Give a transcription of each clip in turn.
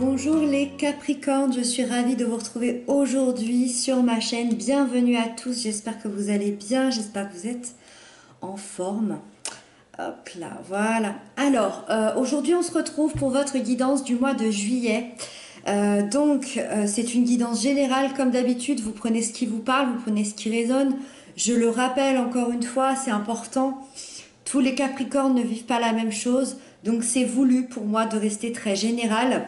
Bonjour les Capricornes, je suis ravie de vous retrouver aujourd'hui sur ma chaîne. Bienvenue à tous, j'espère que vous allez bien, j'espère que vous êtes en forme. Hop là, voilà. Alors, aujourd'hui on se retrouve pour votre guidance du mois de juillet. C'est une guidance générale comme d'habitude, vous prenez ce qui vous parle, vous prenez ce qui résonne. Je le rappelle encore une fois, c'est important. Tous les Capricornes ne vivent pas la même chose, donc c'est voulu pour moi de rester très général.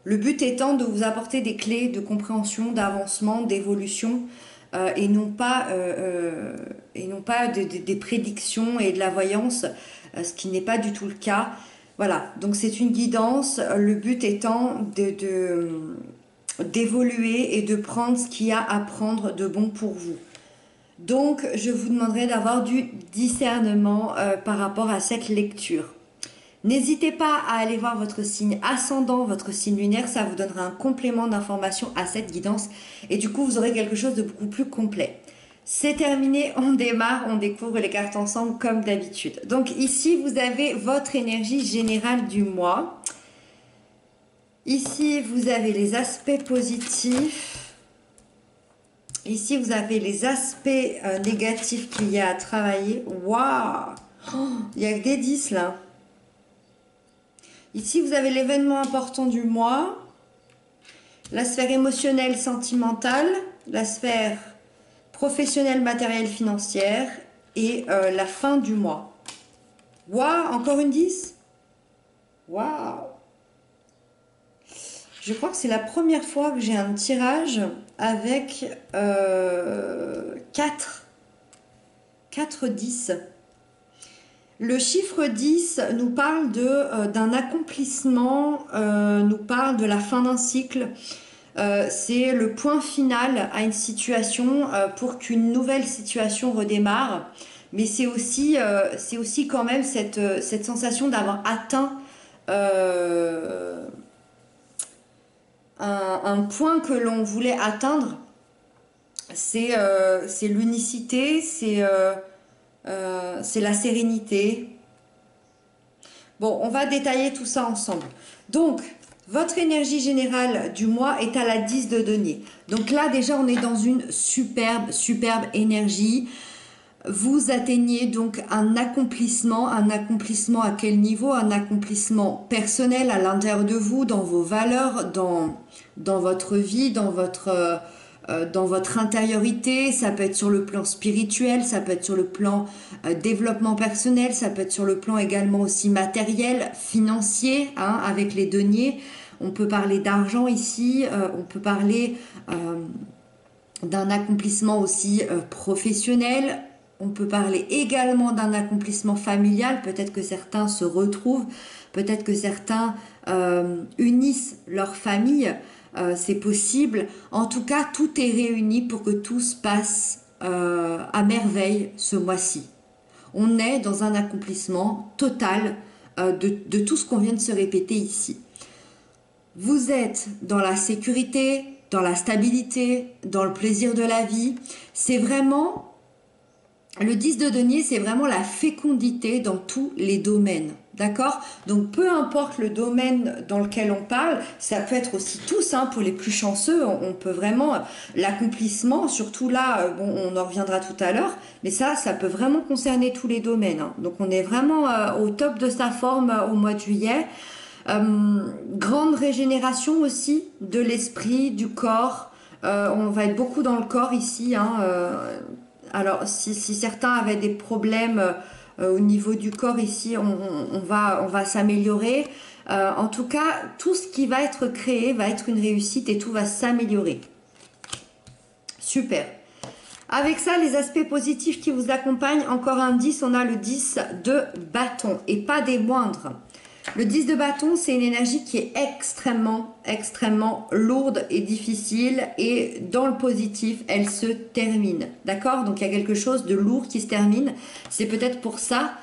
Le but étant de vous apporter des clés de compréhension, d'avancement, d'évolution et non pas des prédictions et de la voyance, ce qui n'est pas du tout le cas. Voilà, donc c'est une guidance, le but étant d'évoluer et de prendre ce qu'il y a à prendre de bon pour vous. Donc je vous demanderai d'avoir du discernement par rapport à cette lecture. N'hésitez pas à aller voir votre signe ascendant, votre signe lunaire, ça vous donnera un complément d'information à cette guidance et du coup vous aurez quelque chose de beaucoup plus complet. C'est terminé, on démarre, on découvre les cartes ensemble comme d'habitude. Donc ici vous avez votre énergie générale du mois. Ici vous avez les aspects positifs. Ici vous avez les aspects négatifs qu'il y a à travailler. Waouh, il y a que des 10 là. Ici, vous avez l'événement important du mois, la sphère émotionnelle, sentimentale, la sphère professionnelle, matérielle, financière et la fin du mois. Waouh, encore une 10. Waouh. Je crois que c'est la première fois que j'ai un tirage avec 4 10. Le chiffre 10 nous parle d'un accomplissement, nous parle de la fin d'un cycle. C'est le point final à une situation pour qu'une nouvelle situation redémarre. Mais c'est aussi quand même cette sensation d'avoir atteint un point que l'on voulait atteindre. C'est l'unicité, c'est la sérénité. Bon, on va détailler tout ça ensemble. Donc, votre énergie générale du mois est à la 10 de denier. Donc là, déjà, on est dans une superbe énergie. Vous atteignez donc un accomplissement à quel niveau? Un accomplissement personnel à l'intérieur de vous, dans vos valeurs, dans votre vie, dans votre intériorité. Ça peut être sur le plan spirituel, ça peut être sur le plan développement personnel, ça peut être sur le plan également aussi matériel, financier, hein, avec les deniers. On peut parler d'argent ici, on peut parler d'un accomplissement aussi professionnel. On peut parler également d'un accomplissement familial. Peut-être que certains se retrouvent, peut-être que certains unissent leur famille. C'est possible. En tout cas, tout est réuni pour que tout se passe à merveille ce mois-ci. On est dans un accomplissement total de tout ce qu'on vient de se répéter ici. Vous êtes dans la sécurité, dans la stabilité, dans le plaisir de la vie. C'est vraiment... Le 10 de denier, c'est vraiment la fécondité dans tous les domaines. D'accord? Donc, peu importe le domaine dans lequel on parle, ça peut être aussi tous, hein, pour les plus chanceux, on peut vraiment, l'accomplissement, surtout là, bon, on en reviendra tout à l'heure, mais ça peut vraiment concerner tous les domaines. Hein. Donc, on est vraiment au top de sa forme au mois de juillet. Grande régénération aussi de l'esprit, du corps. On va être beaucoup dans le corps ici, hein, alors, si certains avaient des problèmes au niveau du corps ici, on va s'améliorer. En tout cas, tout ce qui va être créé va être une réussite et tout va s'améliorer. Super. Avec ça, les aspects positifs qui vous accompagnent, encore un 10, on a le 10 de bâton et pas des moindres. Le 10 de bâton, c'est une énergie qui est extrêmement lourde et difficile et dans le positif, elle se termine. D'accord? Donc, il y a quelque chose de lourd qui se termine. C'est peut-être pour ça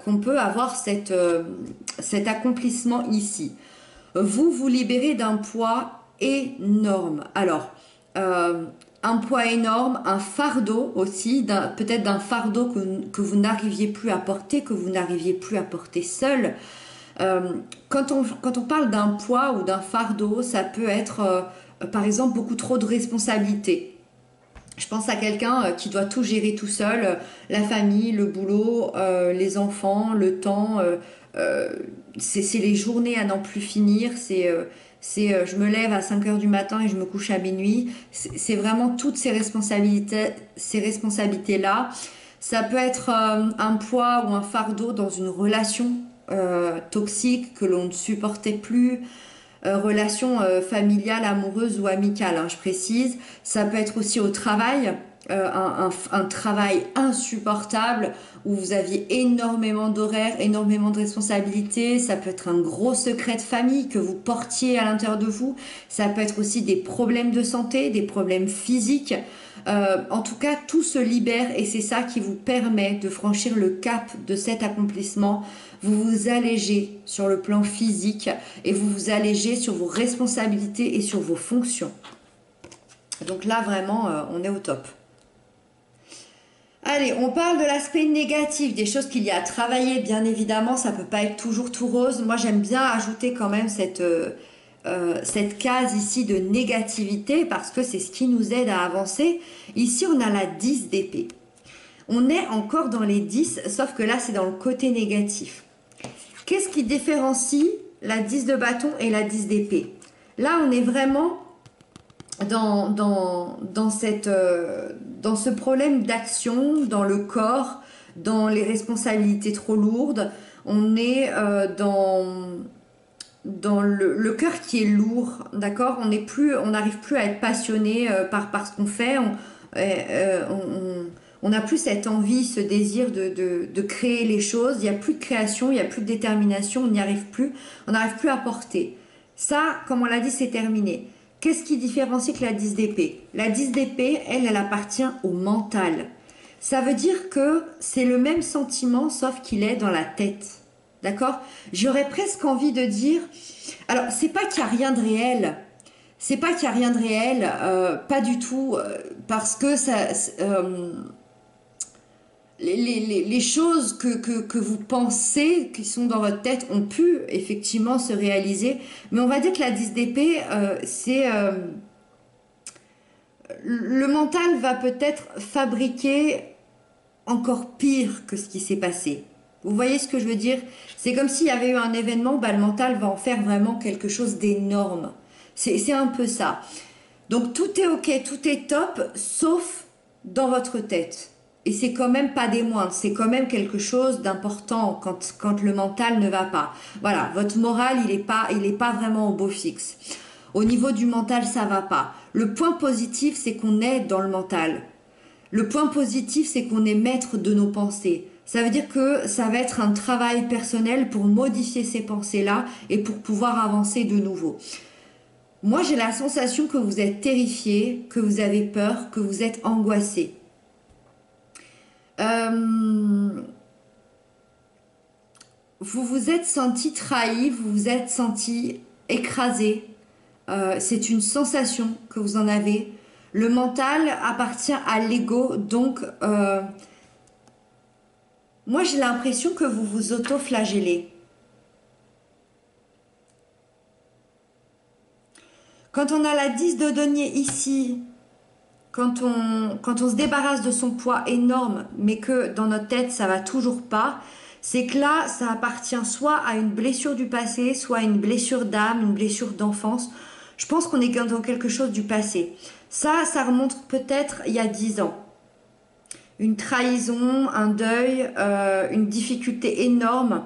qu'on peut avoir cet accomplissement ici. Vous libérez d'un poids énorme. Alors, un poids énorme, un fardeau aussi, peut-être d'un fardeau que vous n'arriviez plus à porter, que vous n'arriviez plus à porter seul. Quand on parle d'un poids ou d'un fardeau, ça peut être, par exemple, beaucoup trop de responsabilités. Je pense à quelqu'un qui doit tout gérer tout seul, la famille, le boulot, les enfants, le temps. Euh, c'est les journées à n'en plus finir. Je me lève à 5 heures du matin et je me couche à minuit. C'est vraiment toutes ces responsabilités-là. Ça peut être un poids ou un fardeau dans une relation toxique que l'on ne supportait plus, relation familiale, amoureuse ou amicale, hein, je précise. Ça peut être aussi au travail, un travail insupportable où vous aviez énormément d'horaires, énormément de responsabilités. Ça peut être un gros secret de famille que vous portiez à l'intérieur de vous. Ça peut être aussi des problèmes de santé, des problèmes physiques. En tout cas, tout se libère et c'est ça qui vous permet de franchir le cap de cet accomplissement. Vous vous allégez sur le plan physique et vous vous allégez sur vos responsabilités et sur vos fonctions. Donc là, vraiment, on est au top. Allez, on parle de l'aspect négatif, des choses qu'il y a à travailler. Bien évidemment, ça peut pas être toujours tout rose. Moi, j'aime bien ajouter quand même cette case ici de négativité parce que c'est ce qui nous aide à avancer. Ici, on a la 10 d'épée. On est encore dans les 10, sauf que là, c'est dans le côté négatif. Qu'est-ce qui différencie la 10 de bâton et la 10 d'épée? Là, on est vraiment dans ce problème d'action, dans le corps, dans les responsabilités trop lourdes. On est dans le cœur qui est lourd, d'accord? On n'arrive plus à être passionné par ce qu'on fait. On n'a plus cette envie, ce désir de créer les choses. Il n'y a plus de création, il n'y a plus de détermination, on n'y arrive plus. On n'arrive plus à porter. Ça, comme on l'a dit, c'est terminé. Qu'est-ce qui différencie que la 10 d'épée? La 10 d'épée, elle appartient au mental. Ça veut dire que c'est le même sentiment, sauf qu'il est dans la tête. D'accord? J'aurais presque envie de dire... Alors, c'est pas qu'il n'y a rien de réel. C'est pas qu'il n'y a rien de réel, pas du tout, parce que ça... les choses que vous pensez, qui sont dans votre tête, ont pu effectivement se réaliser. Mais on va dire que la 10 d'épée, c'est... le mental va peut-être fabriquer encore pire que ce qui s'est passé. Vous voyez ce que je veux dire? C'est comme s'il y avait eu un événement, bah, le mental va en faire vraiment quelque chose d'énorme. C'est un peu ça. Donc tout est ok, tout est top, sauf dans votre tête. Et c'est quand même pas des moindres, c'est quand même quelque chose d'important quand le mental ne va pas. Voilà, votre moral, il est pas vraiment au beau fixe. Au niveau du mental, ça va pas. Le point positif, c'est qu'on est dans le mental. Le point positif, c'est qu'on est maître de nos pensées. Ça veut dire que ça va être un travail personnel pour modifier ces pensées-là et pour pouvoir avancer de nouveau. Moi, j'ai la sensation que vous êtes terrifié, que vous avez peur, que vous êtes angoissé. Vous vous êtes senti trahi, vous vous êtes senti écrasé. C'est une sensation que vous en avez. Le mental appartient à l'ego, donc moi j'ai l'impression que vous vous auto-flagellez. Quand on a la 10 de denier ici, quand on se débarrasse de son poids énorme, mais que dans notre tête ça va toujours pas, c'est que là ça appartient soit à une blessure du passé, soit à une blessure d'âme, une blessure d'enfance. Je pense qu'on est dans quelque chose du passé. Ça remonte peut-être il y a 10 ans. Une trahison, un deuil, une difficulté énorme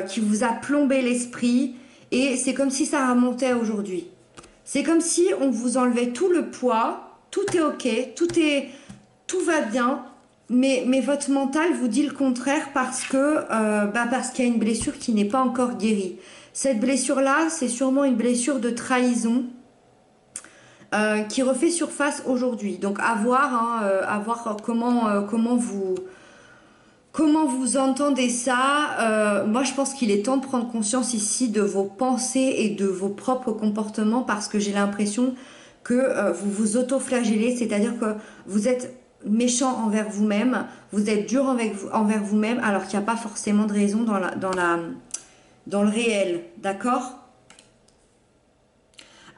qui vous a plombé l'esprit. Et c'est comme si ça remontait aujourd'hui. C'est comme si on vous enlevait tout le poids, tout est ok, tout va bien, mais votre mental vous dit le contraire parce qu'il y a une blessure qui n'est pas encore guérie. Cette blessure-là, c'est sûrement une blessure de trahison qui refait surface aujourd'hui. Donc à voir comment vous entendez ça. Moi, je pense qu'il est temps de prendre conscience ici de vos pensées et de vos propres comportements parce que j'ai l'impression que vous vous auto-flagellez, c'est-à-dire que vous êtes méchant envers vous-même, vous êtes dur envers vous-même alors qu'il n'y a pas forcément de raison dans le réel, d'accord?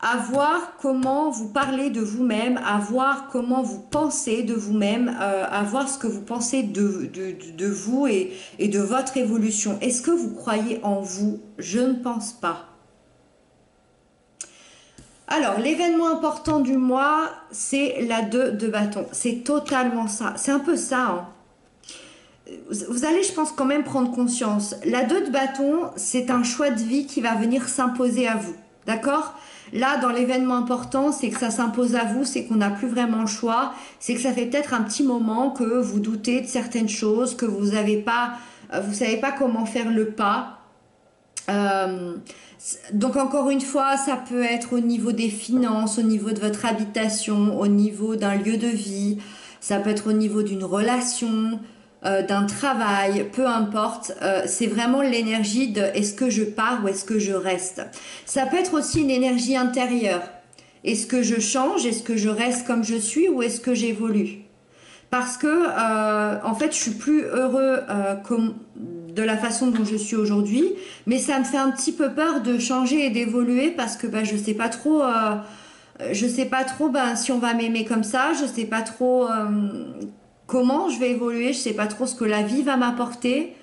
À voir comment vous parlez de vous-même, à voir comment vous pensez de vous-même, à voir ce que vous pensez de vous et de votre évolution. Est-ce que vous croyez en vous? Je ne pense pas. Alors, l'événement important du mois, c'est la 2 de bâton. C'est totalement ça. C'est un peu ça, hein. Vous allez, je pense, quand même prendre conscience. La 2 de bâton, c'est un choix de vie qui va venir s'imposer à vous. D'accord? Là, dans l'événement important, c'est que ça s'impose à vous, c'est qu'on n'a plus vraiment le choix, c'est que ça fait peut-être un petit moment que vous doutez de certaines choses, que vous n'avez pas, vous savez pas comment faire le pas. Euh, donc encore une fois, ça peut être au niveau des finances, au niveau de votre habitation, au niveau d'un lieu de vie, ça peut être au niveau d'une relation, d'un travail, peu importe. C'est vraiment l'énergie de est-ce que je pars ou est-ce que je reste. Ça peut être aussi une énergie intérieure. Est-ce que je change? Est-ce que je reste comme je suis ou est-ce que j'évolue? Parce que en fait je suis plus heureux comme de la façon dont je suis aujourd'hui, mais ça me fait un petit peu peur de changer et d'évoluer parce que bah, je sais pas trop ben, si on va m'aimer comme ça, je sais pas trop comment je vais évoluer, je sais pas trop ce que la vie va m'apporter.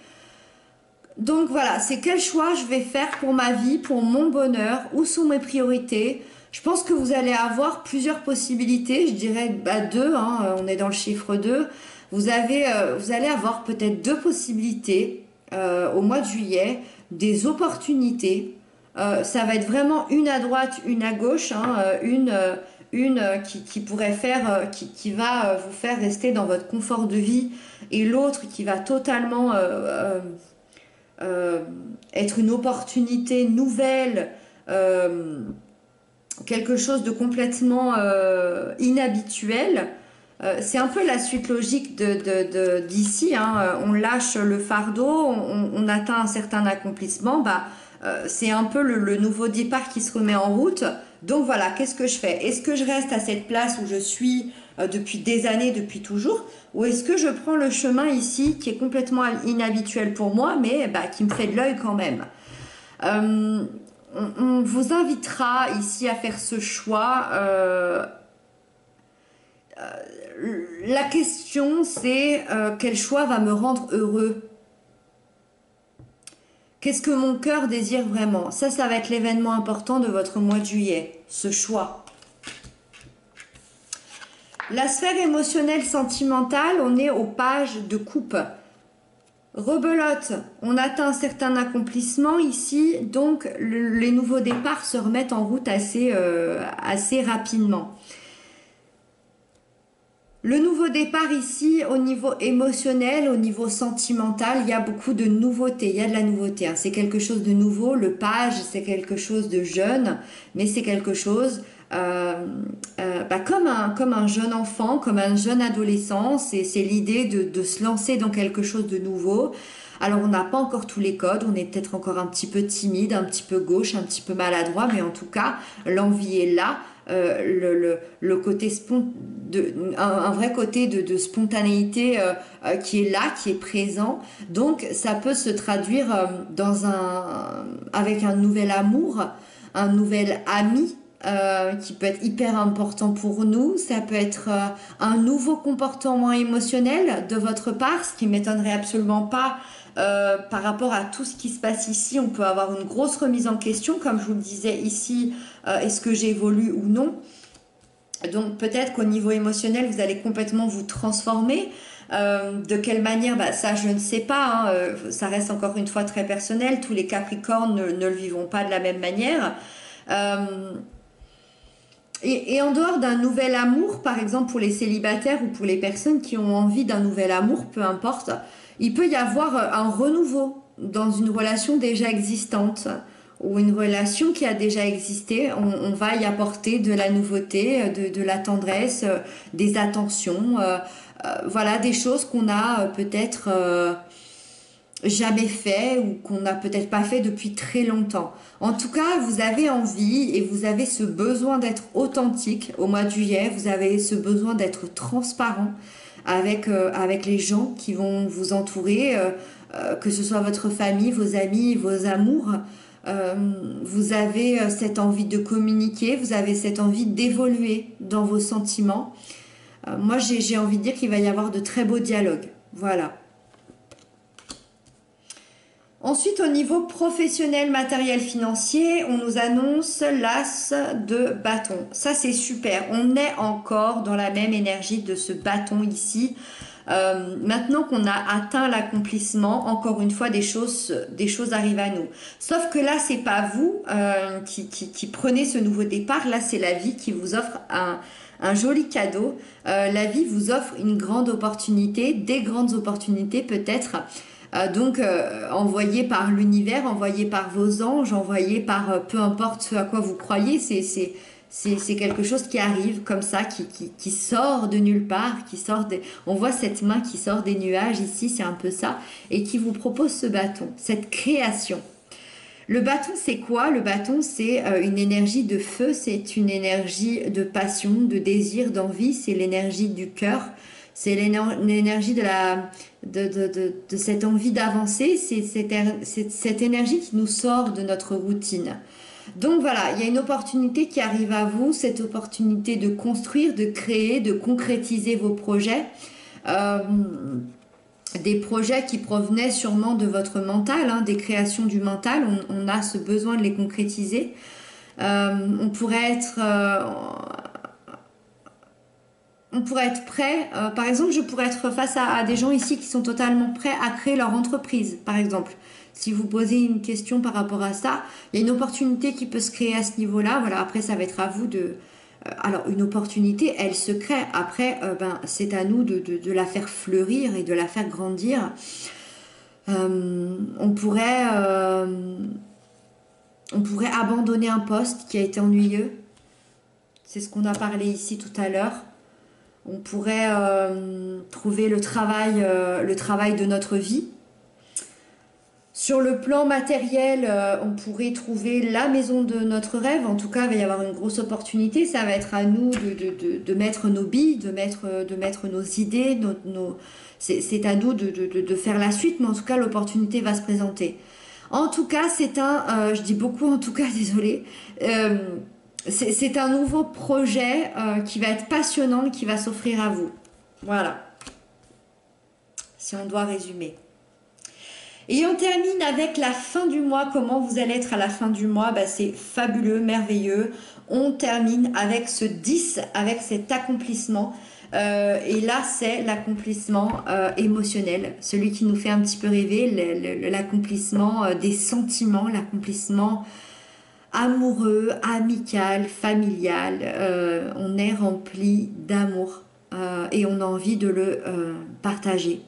Donc voilà, c'est quel choix je vais faire pour ma vie, pour mon bonheur, où sont mes priorités. Je pense que vous allez avoir plusieurs possibilités, je dirais bah, deux, hein, on est dans le chiffre 2. Vous allez avoir peut-être deux possibilités au mois de juillet, des opportunités. Ça va être vraiment une à droite, une à gauche, hein, qui pourrait faire, qui va vous faire rester dans votre confort de vie et l'autre qui va totalement euh, être une opportunité nouvelle, euh, quelque chose de complètement inhabituel. C'est un peu la suite logique d'ici, hein. On lâche le fardeau, on atteint un certain accomplissement, bah, c'est un peu le nouveau départ qui se remet en route. Donc voilà, qu'est-ce que je fais? Est-ce que je reste à cette place où je suis depuis des années, depuis toujours, ou est-ce que je prends le chemin ici qui est complètement inhabituel pour moi, mais bah, qui me fait de l'œil quand même? Euh, on vous invitera ici à faire ce choix. La question, c'est quel choix va me rendre heureux? Qu'est-ce que mon cœur désire vraiment? Ça va être l'événement important de votre mois de juillet, ce choix. La sphère émotionnelle sentimentale, on est aux pages de coupe. Rebelote, on atteint un certain accomplissement ici, donc les nouveaux départs se remettent en route assez rapidement. Le nouveau départ ici, au niveau émotionnel, au niveau sentimental, il y a beaucoup de nouveautés, il y a de la nouveauté, hein. C'est quelque chose de nouveau, le page, c'est quelque chose de jeune, mais c'est quelque chose bah, comme un jeune enfant, comme un jeune adolescent, c'est l'idée de se lancer dans quelque chose de nouveau. Alors on n'a pas encore tous les codes, on est peut-être encore un petit peu timide, un petit peu gauche, un petit peu maladroit, mais en tout cas, l'envie est là. Le côté un vrai côté de spontanéité qui est là, qui est présent. Donc ça peut se traduire avec un nouvel amour, un nouvel ami. Qui peut être hyper important pour nous. Ça peut être un nouveau comportement émotionnel de votre part, ce qui m'étonnerait absolument pas par rapport à tout ce qui se passe ici. On peut avoir une grosse remise en question, comme je vous le disais ici, est-ce que j'évolue ou non? Donc peut-être qu'au niveau émotionnel, vous allez complètement vous transformer. De quelle manière? Bah, ça, je ne sais pas, hein. Ça reste encore une fois très personnel. Tous les Capricornes ne le vivront pas de la même manière. Et en dehors d'un nouvel amour, par exemple pour les célibataires ou pour les personnes qui ont envie d'un nouvel amour, peu importe, il peut y avoir un renouveau dans une relation déjà existante ou une relation qui a déjà existé. On va y apporter de la nouveauté, de la tendresse, des attentions, voilà, des choses qu'on a peut-être jamais fait ou qu'on n'a peut-être pas fait depuis très longtemps. En tout cas, vous avez envie et vous avez ce besoin d'être authentique au mois de juillet, vous avez ce besoin d'être transparent avec les gens qui vont vous entourer. que ce soit votre famille, vos amis, vos amours. Vous avez cette envie de communiquer, vous avez cette envie d'évoluer dans vos sentiments. Moi, j'ai envie de dire qu'il va y avoir de très beaux dialogues. Voilà. Ensuite, au niveau professionnel, matériel, financier, on nous annonce l'as de bâton. Ça, c'est super. On est encore dans la même énergie de ce bâton ici. Maintenant qu'on a atteint l'accomplissement, encore une fois, des choses arrivent à nous. Sauf que là, c'est pas vous qui prenez ce nouveau départ. Là, c'est la vie qui vous offre un joli cadeau. La vie vous offre une grande opportunité, des grandes opportunités peut-être. Donc, envoyé par l'univers, envoyé par vos anges, envoyé par peu importe ce à quoi vous croyez, c'est quelque chose qui arrive comme ça, qui sort de nulle part, on voit cette main qui sort des nuages ici, c'est un peu ça, et qui vous propose ce bâton, cette création. Le bâton, c'est quoi? Le bâton, c'est une énergie de feu, c'est une énergie de passion, de désir, d'envie, c'est l'énergie du cœur, c'est l'énergie de cette envie d'avancer, c'est cette énergie qui nous sort de notre routine. Donc voilà, il y a une opportunité qui arrive à vous, cette opportunité de construire, de créer, de concrétiser vos projets. Euh, des projets qui provenaient sûrement de votre mental, hein, des créations du mental, on a ce besoin de les concrétiser. On pourrait être prêt, par exemple, je pourrais être face à des gens ici qui sont totalement prêts à créer leur entreprise, par exemple. Si vous posez une question par rapport à ça, il y a une opportunité qui peut se créer à ce niveau-là. Voilà, après, ça va être à vous de... alors, une opportunité, elle se crée. Après, c'est à nous de la faire fleurir et de la faire grandir. On pourrait abandonner un poste qui a été ennuyeux. C'est ce qu'on a parlé ici tout à l'heure. On pourrait trouver le travail de notre vie. Sur le plan matériel, on pourrait trouver la maison de notre rêve. En tout cas, il va y avoir une grosse opportunité. Ça va être à nous de mettre nos billes, de mettre nos idées. C'est à nous de faire la suite, mais en tout cas, l'opportunité va se présenter. En tout cas, je dis beaucoup en tout cas, désolé. C'est un nouveau projet qui va être passionnant, qui va s'offrir à vous. Voilà. Si on doit résumer. Et on termine avec la fin du mois. Comment vous allez être à la fin du mois? C'est fabuleux, merveilleux. On termine avec ce 10, avec cet accomplissement. Et là, c'est l'accomplissement émotionnel, celui qui nous fait un petit peu rêver, l'accomplissement des sentiments, l'accomplissement amoureux, amical, familial. On est rempli d'amour et on a envie de le partager.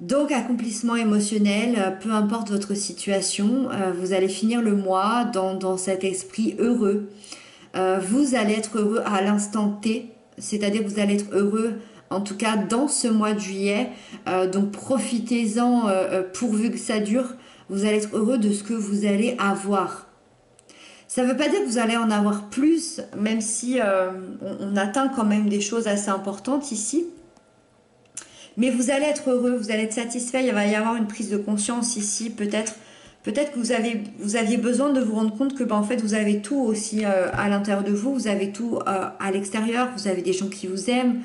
Donc, accomplissement émotionnel, peu importe votre situation, vous allez finir le mois dans cet esprit heureux. Vous allez être heureux à l'instant T, c'est-à-dire que vous allez être heureux, en tout cas dans ce mois de juillet. Donc, profitez-en pourvu que ça dure. Vous allez être heureux de ce que vous allez avoir. Ça ne veut pas dire que vous allez en avoir plus, même si on atteint quand même des choses assez importantes ici. Mais vous allez être heureux, vous allez être satisfait, il va y avoir une prise de conscience ici, peut-être que vous aviez besoin de vous rendre compte que en fait vous avez tout aussi à l'intérieur de vous, vous avez tout à l'extérieur, vous avez des gens qui vous aiment,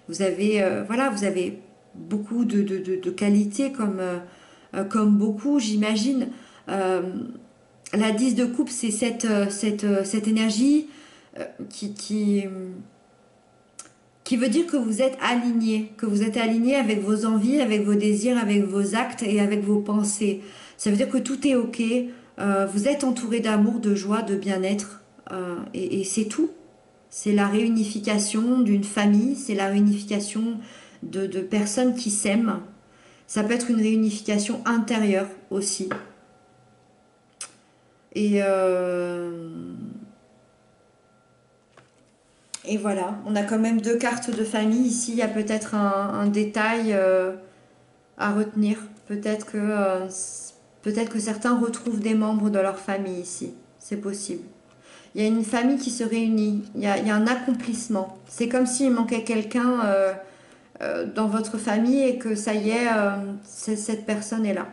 vous avez vous avez beaucoup de qualités comme beaucoup, j'imagine. La 10 de coupe, c'est cette énergie qui veut dire que vous êtes aligné avec vos envies, avec vos désirs, avec vos actes et avec vos pensées. Ça veut dire que tout est ok, vous êtes entouré d'amour, de joie, de bien-être, et c'est tout. C'est la réunification d'une famille, c'est la réunification de personnes qui s'aiment. Ça peut être une réunification intérieure aussi. Et voilà, on a quand même 2 cartes de famille ici. Il y a peut-être un détail à retenir. Peut-être que certains retrouvent des membres de leur famille ici. C'est possible. Il y a une famille qui se réunit. Il y a un accomplissement. C'est comme s'il manquait quelqu'un dans votre famille et que ça y est, cette personne est là.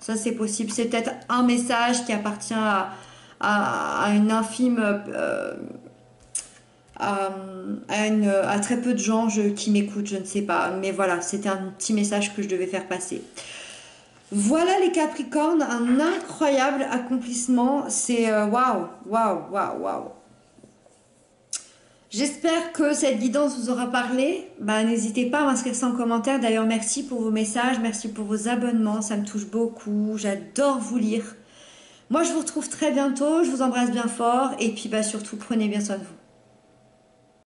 Ça, c'est possible. C'est peut-être un message qui appartient à une infime, à très peu de gens qui m'écoutent, je ne sais pas. Mais voilà, c'était un petit message que je devais faire passer. Voilà les Capricornes, un incroyable accomplissement. C'est waouh, waouh, waouh, waouh. J'espère que cette guidance vous aura parlé. Bah, n'hésitez pas à m'inscrire ça en commentaire. D'ailleurs, merci pour vos messages, merci pour vos abonnements. Ça me touche beaucoup. J'adore vous lire. Moi, je vous retrouve très bientôt. Je vous embrasse bien fort. Et puis, bah, surtout, prenez bien soin de vous.